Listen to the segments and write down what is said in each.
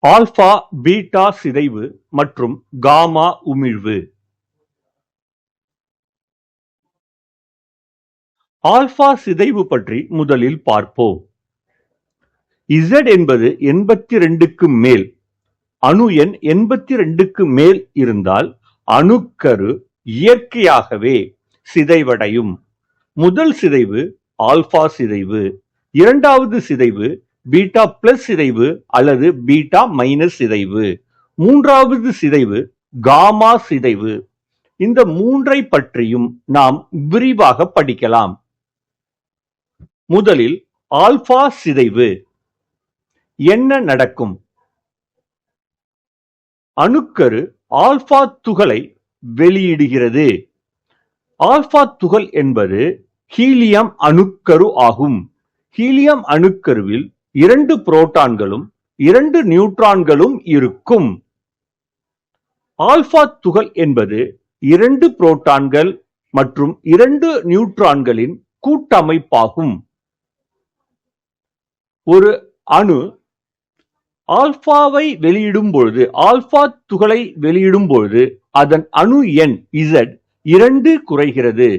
Alpha beta சிதைவு மற்றும் gamma உமிழ்வு. ஆல்பா சிதைவு பற்றி முதலில் பார்ப்போம். Z என்பது 82க்கு மேல், அணு எண் 82க்கு மேல் இருந்தால் அணுக்கரு இயற்கையாகவே சிதைவடையும். முதல் சிதைவு ஆல்பா சிதைவு, இரண்டாவது சிதைவு பீட்டா பிளஸ் சிதைவு அல்லது பீட்டா மைனஸ் சிதைவு, மூன்றாவது சிதைவு காமா சிதைவு. இந்த மூன்றை பற்றியும் நாம் விரிவாக படிக்கலாம். முதலில் ஆல்பா சிதைவு. என்ன நடக்கும்? அணுக்கரு ஆல்பா துகளை வெளியிடுகிறது. ஆல்பா துகள் என்பது ஹீலியம் அணுக்கரு ஆகும். ஹீலியம் அணுக்கருவில் 2 புரோட்டான்களும் 2 நியூட்ரான்களும் இருக்கும். ஆல்பா துகள் என்பது 2 புரோட்டான்கள் மற்றும் 2 நியூட்ரான்களின் கூட்டமைப்பாகும். ஒரு அணு ஆல்பாவை வெளியிடும் பொழுது, ஆல்பா துகளை வெளியிடும் பொழுது அதன் அணு எண் Z 2 குறைகிறது.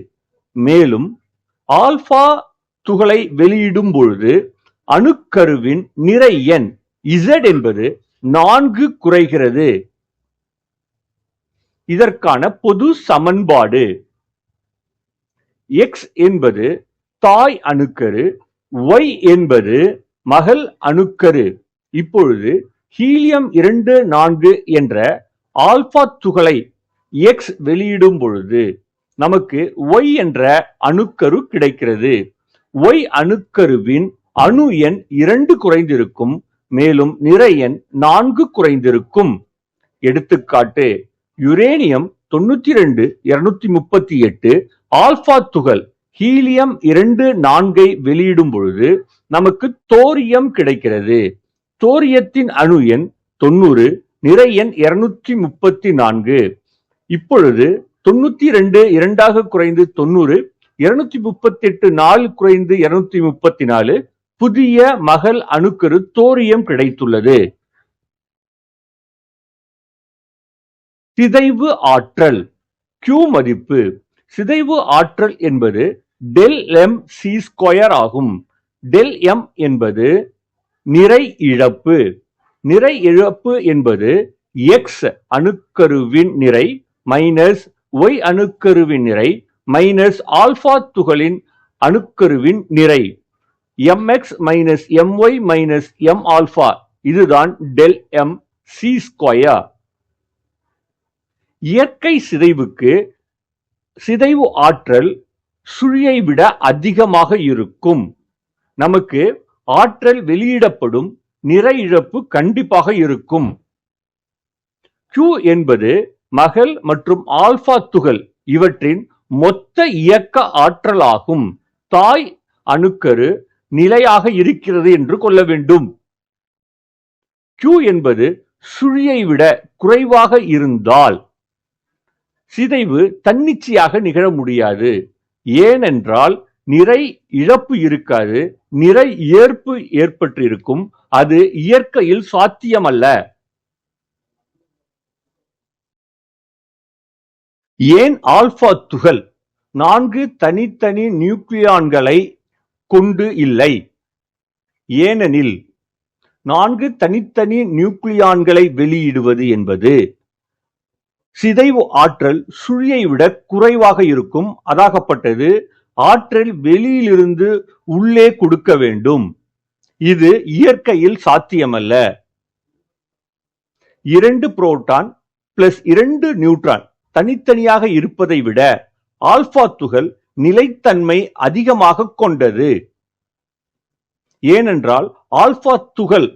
மேலும் ஆல்பா துகளை வெளியிடும் பொழுது அணுக்கருவின் நிறை எண் Z என்பது 4 குறைகிறது. இதற்கான பொது சமன்பாடு X என்பது தாய் அணுக்கரு, Y என்பது மகள் அணுக்கரு. இப்பொழுது ஹீலியம் 2 4 என்ற ஆல்பா துகளை X வெளியிடும் பொழுது நமக்கு Y என்ற அணுக்கரு கிடைக்கிறது. Y அணுக்கருவின் அணு எண் 2 குறைந்திருக்கும். மேலும் நிறை எண் 4 குறைந்திருக்கும். எடுத்துக்காட்டு: யுரேனியம் 92 238 ஆல்பா துகள் ஹீலியம் 2 4 வெளியிடும் பொழுது நமக்கு தோரியம் கிடைக்கிறது. தோரியத்தின் அணு எண் 90, நிறை எண் 234. இப்பொழுது 92 2 குறைந்து 90, 238 4 குறைந்து 234, புதிய மகள் அணுக்கரு தோரியம் கிடைத்துள்ளது. சிதைவு ஆற்றல் Q மதிப்பு. சிதைவு ஆற்றல் என்பது Δmc² ஆகும். Δm என்பது நிறை இழப்பு. நிறை இழப்பு என்பது X அணுக்கருவின் நிறை மைனஸ் Y அணுக்கருவின் நிறை மைனஸ் ஆல்பா துகளின் அணுக்கருவின் நிறை. mx minus my minus m alpha, இதுதான் Δmc². இயற்கை சிதைவுக்கு சிதைவு ஆற்றல் சுழியை விட அதிகமாக இருக்கும். நமக்கு ஆற்றல் வெளியிடப்படும், நிறை இழப்பு கண்டிப்பாக இருக்கும். Q என்பது மகள் மற்றும் ஆல்பா துகள் இவற்றின் மொத்த இயக்க ஆற்றலாகும். தாய் அணுக்கரு நிலையாக இருக்கிறது என்று கொள்ள வேண்டும். Q என்பது சுழியை விட குறைவாக இருந்தால் சிதைவு தன்னிச்சையாக நிகழ முடியாது. ஏனென்றால் நிறை இழப்பு இருக்காது, நிறை ஏற்பு ஏற்பட்டிருக்கும். அது இயற்கையில் சாத்தியமல்ல. ஏன் ஆல்பா துகள் 4 தனித்தனி நியூக்ளியான்களை கொண்டு இல்லை? ஏனெனில் 4 தனித்தனி நியூக்ளியான்களை வெளியிடுவது என்பது சிதைவு ஆற்றல் சுழியை விட குறைவாக இருக்கும். அதாகப்பட்டது ஆற்றல் வெளியிலிருந்து உள்ளே கொடுக்க வேண்டும். இது இயற்கையில் சாத்தியமல்ல. 2 புரோட்டான் பிளஸ் 2 நியூட்ரான் தனித்தனியாக இருப்பதை விட ஆல்பா துகள் நிலைத்தன்மை அதிகமாக கொண்டது. ஏனென்றால் ஆல்பா துகள்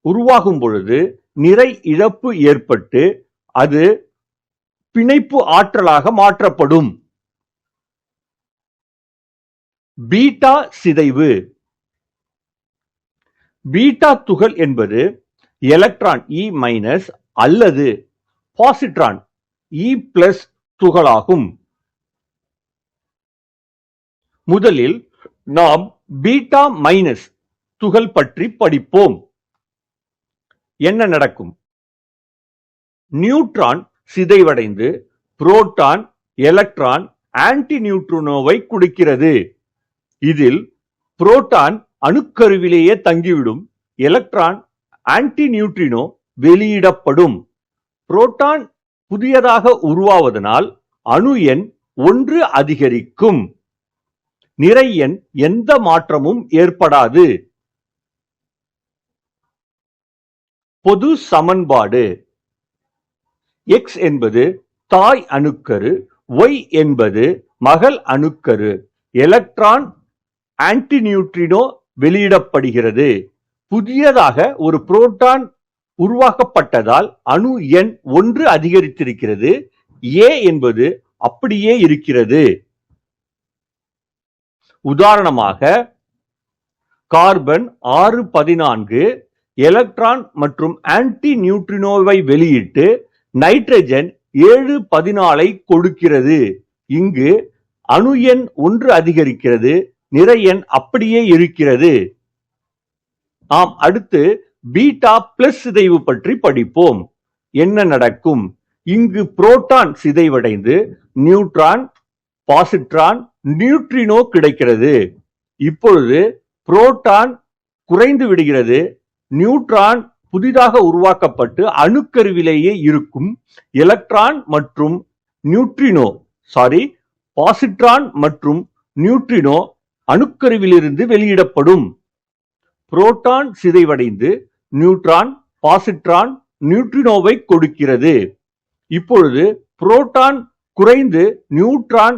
உருவாகும் பொழுது நிறை இழப்பு ஏற்பட்டு அது பிணைப்பு ஆற்றலாக மாற்றப்படும். பீட்டா சிதைவு. பீட்டா துகள் என்பது எலக்ட்ரான் E- அல்லது பாசிட்ரான் E+ துகளாகும். முதலில் நாம் பீட்டா மைனஸ் துகள் பற்றி படிப்போம். என்ன நடக்கும்? நியூட்ரான் சிதைவடைந்து புரோட்டான், எலக்ட்ரான், ஆன்டி நியூட்ரினோவை கொடுக்கிறது. இதில் புரோட்டான் அணுக்கருவிலேயே தங்கிவிடும். எலக்ட்ரான், ஆன்டி நியூட்ரினோ வெளியிடப்படும். புரோட்டான் புதியதாக உருவாவதனால் அணு எண் 1 அதிகரிக்கும். நிறை எண் எந்த மாற்றமும் ஏற்படாது. பொது சமன்பாடு. X என்பது தாய் அணுக்கரு, Y என்பது மகள் அணுக்கரு. எலக்ட்ரான், ஆன்டி நியூட்ரினோ வெளியிடப்படுகிறது. புதியதாக ஒரு புரோட்டான் உருவாக்கப்பட்டதால் அணு எண் 1 அதிகரித்திருக்கிறது. A என்பது அப்படியே இருக்கிறது. உதாரணமாக கார்பன் 614 எலக்ட்ரான் மற்றும் ஆன்டி நியூட்ரினோவை வெளியிட்டு நைட்ரஜன் 714 கொடுக்கிறது. இங்கு அணு எண் 1 அதிகரிக்கிறது. நிறை எண் அப்படியே இருக்கிறது. நாம் அடுத்து பீட்டா பிளஸ் சிதைவு பற்றி படிப்போம். என்ன நடக்கும்? இங்கு புரோட்டான் சிதைவடைந்து நியூட்ரான், பாசிட்ரான், நியூட்ரினோ கிடைக்கிறது. இப்பொழுது புரோட்டான் குறைந்து விடுகிறது. நியூட்ரான் புதிதாக உருவாக்கப்பட்டு அணுக்கருவிலேயே இருக்கும். எலக்ட்ரான் மற்றும் நியூட்ரினோ பாசிட்ரான் மற்றும் நியூட்ரினோ அணுக்கருவிலிருந்து வெளியிடப்படும். புரோட்டான் சிதைவடைந்து நியூட்ரான், பாசிட்ரான், நியூட்ரினோவை கொடுக்கிறது. இப்பொழுது புரோட்டான் குறைந்து நியூட்ரான்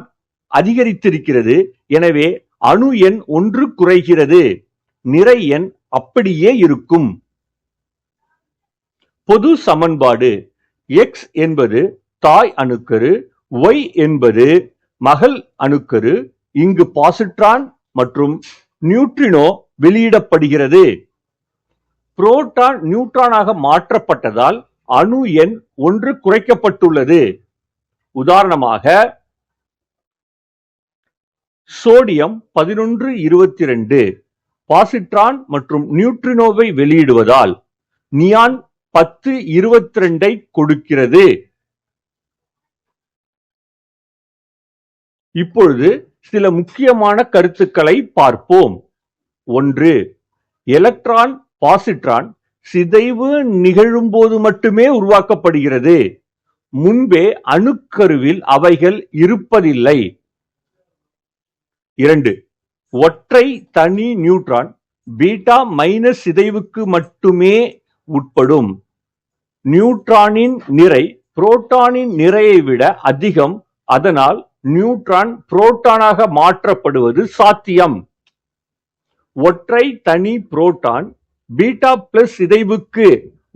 அதிகரித்திருக்கிறது. எனவே அணு எண் 1 குறைகிறது. நிறை எண் அப்படியே இருக்கும். பொது சமன்பாடு. X என்பது தாய் அணுக்கரு, Y என்பது மகள் அணுக்கரு. இங்கு பாசிட்ரான் மற்றும் நியூட்ரினோ வெளியிடப்படுகிறது. புரோட்டான் நியூட்ரானாக மாற்றப்பட்டதால் அணு எண் 1 குறைக்கப்பட்டுள்ளது. உதாரணமாக சோடியம் 1122 பாசிட்ரான் மற்றும் நியூட்ரினோவை வெளியிடுவதால் நியான் 1022 கொடுக்கிறது. இப்பொழுது சில முக்கியமான கருத்துக்களை பார்ப்போம். 1. எலக்ட்ரான், பாசிட்ரான் சிதைவு நிகழும்போது மட்டுமே உருவாக்கப்படுகிறது. முன்பே அணுக்கருவில் அவைகள் இருப்பதில்லை. 2. ஒற்றை தனி நியூட்ரான் பீட்டா மைனஸ் சிதைவுக்கு மட்டுமே உட்படும். நியூட்ரானின் நிறை புரோட்டானின் நிறையை விட அதிகம். அதனால் நியூட்ரான் புரோட்டானாக மாற்றப்படுவது சாத்தியம். ஒற்றை தனி புரோட்டான் பீட்டா பிளஸ் சிதைவுக்கு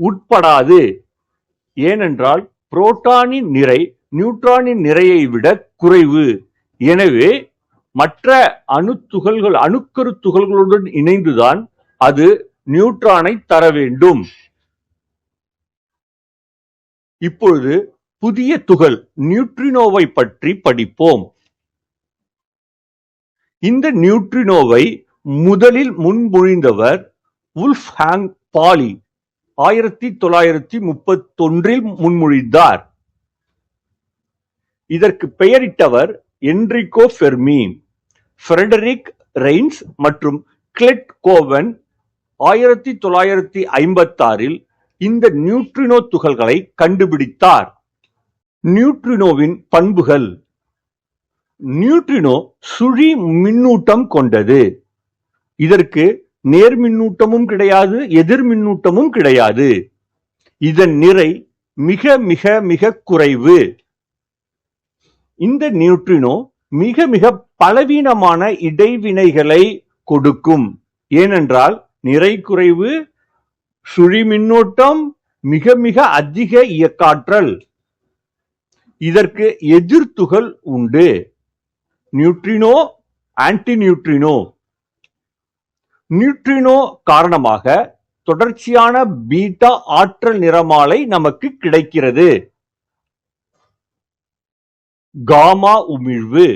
உட்படாது. ஏனென்றால் புரோட்டானின் நிறை நியூட்ரானின் நிறையை விட குறைவு. எனவே மற்ற அணுக்கரு துகள்களுடன் இணைந்துதான் அது நியூட்ரானை தர வேண்டும். இப்பொழுது புதிய துகள் நியூட்ரினோவை பற்றி படிப்போம். இந்த நியூட்ரினோவை முதலில் முன்மொழிந்தவர் வுல்ஃப்ஹாங் பாலி 1931 முன்மொழிந்தார். இதற்கு பெயரிட்டவர் என்ரிகோ ஃபெர்மி. ஃபிரெடரிக் ரெய்ன்ஸ் மற்றும் கிளெட் கோவன் 1956 இந்த நியூட்ரினோ துகள்களை கண்டுபிடித்தார். நியூட்ரினோவின் பண்புகள். நியூட்ரினோ சுழி மின்னூட்டம் கொண்டது. இதற்கு நேர் மின்னூட்டமும் கிடையாது, எதிர் மின்னூட்டமும் கிடையாது. இதன் நிறை மிக மிக மிக குறைவு. இந்த நியூட்ரினோ மிக மிக பலவீனமான இடைவினைகளை கொடுக்கும். ஏனென்றால் நிறை குறைவு, சுழி மின்னோட்டம், மிக மிக அதிக இயக்காற்றல். இதற்கு எதிர்த்துகள் உண்டு. Neutrino, anti neutrino. நியூட்ரினோ காரணமாக தொடர்ச்சியான பீட்டா ஆற்றல் நிறமாலை நமக்கு கிடைக்கிறது. காமா உமிழ்வு.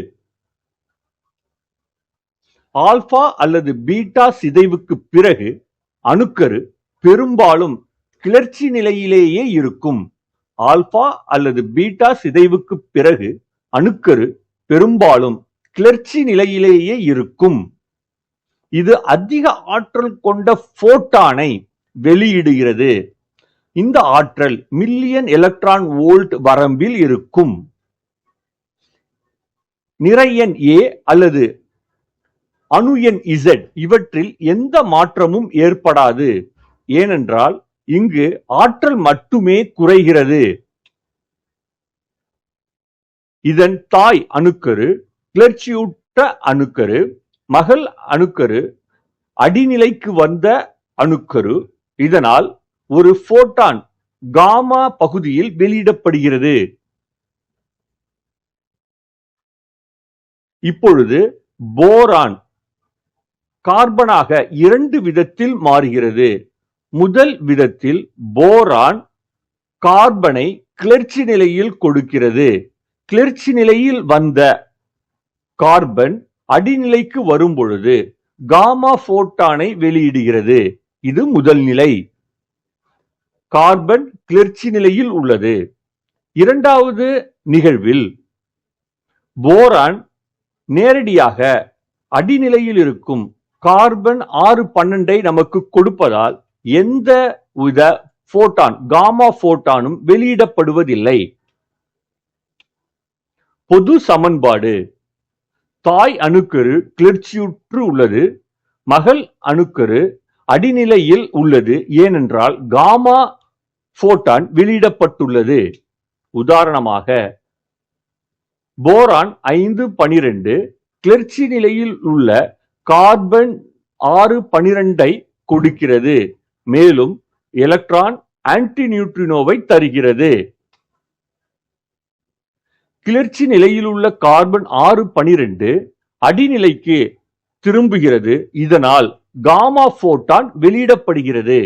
ஆல்பா அல்லது பீட்டா சிதைவுக்கு பிறகு அணுக்கரு பெரும்பாலும் கிளர்ச்சி நிலையிலேயே இருக்கும். ஆல்பா அல்லது பீட்டா சிதைவுக்கு பிறகு அணுக்கரு பெரும்பாலும் கிளர்ச்சி நிலையிலேயே இருக்கும். இது அதிக ஆற்றல் கொண்ட போட்டானை வெளியிடுகிறது. இந்த ஆற்றல் மில்லியன் எலக்ட்ரான் வோல்ட் வரம்பில் இருக்கும். நிறை எண் A அல்லது அணு எண் Z இவற்றில் எந்த மாற்றமும் ஏற்படாது. ஏனென்றால் இங்கு ஆற்றல் மட்டுமே குறைகிறது. இதன் தாய் அணுக்கரு, கிளர்ச்சியுற்ற அணுக்கரு, மகள் அணுக்கரு, அடிநிலைக்கு வந்த அணுக்கரு. இதனால் ஒரு போட்டான் காமா பகுதியில் வெளியிடப்படுகிறது. இப்பொழுது போரான் கார்பனாக இரண்டு விதத்தில் மாறுகிறது. முதல் விதத்தில் போரான் கார்பனை கிளர்ச்சி நிலையில் கொடுக்கிறது. கிளர்ச்சி நிலையில் வந்த கார்பன் அடிநிலைக்கு வரும் பொழுது காமா போட்டானை வெளியிடுகிறது. இது முதல் நிலை. கார்பன் கிளர்ச்சி நிலையில் உள்ளது. இரண்டாவது நிகழ்வில் போரான் நேரடியாக அடிநிலையில் இருக்கும் கார்பன் 612 நமக்கு கொடுப்பதால் எந்த வித போட்டான் காமா போட்டானும் வெளியிடப்படுவதில்லை. பொது சமன்பாடு: தாய் அணுக்கரு கிளர்ச்சியுற்று உள்ளது. மகள் அணுக்கரு அடிநிலையில் உள்ளது. ஏனென்றால் காமா போட்டான் வெளியிடப்பட்டுள்ளது. உதாரணமாக போரான் 512 கிளர்ச்சி நிலையில் உள்ள கார்பன் 612 கொடுக்கிறது. மேலும் எலக்ட்ரான் ஆன்டி நியூட்ரினோவை தருகிறது. கிளர்ச்சி நிலையில் உள்ள கார்பன் 612 அடிநிலைக்கு திரும்புகிறது. இதனால் காமா போட்டான் வெளியிடப்படுகிறது.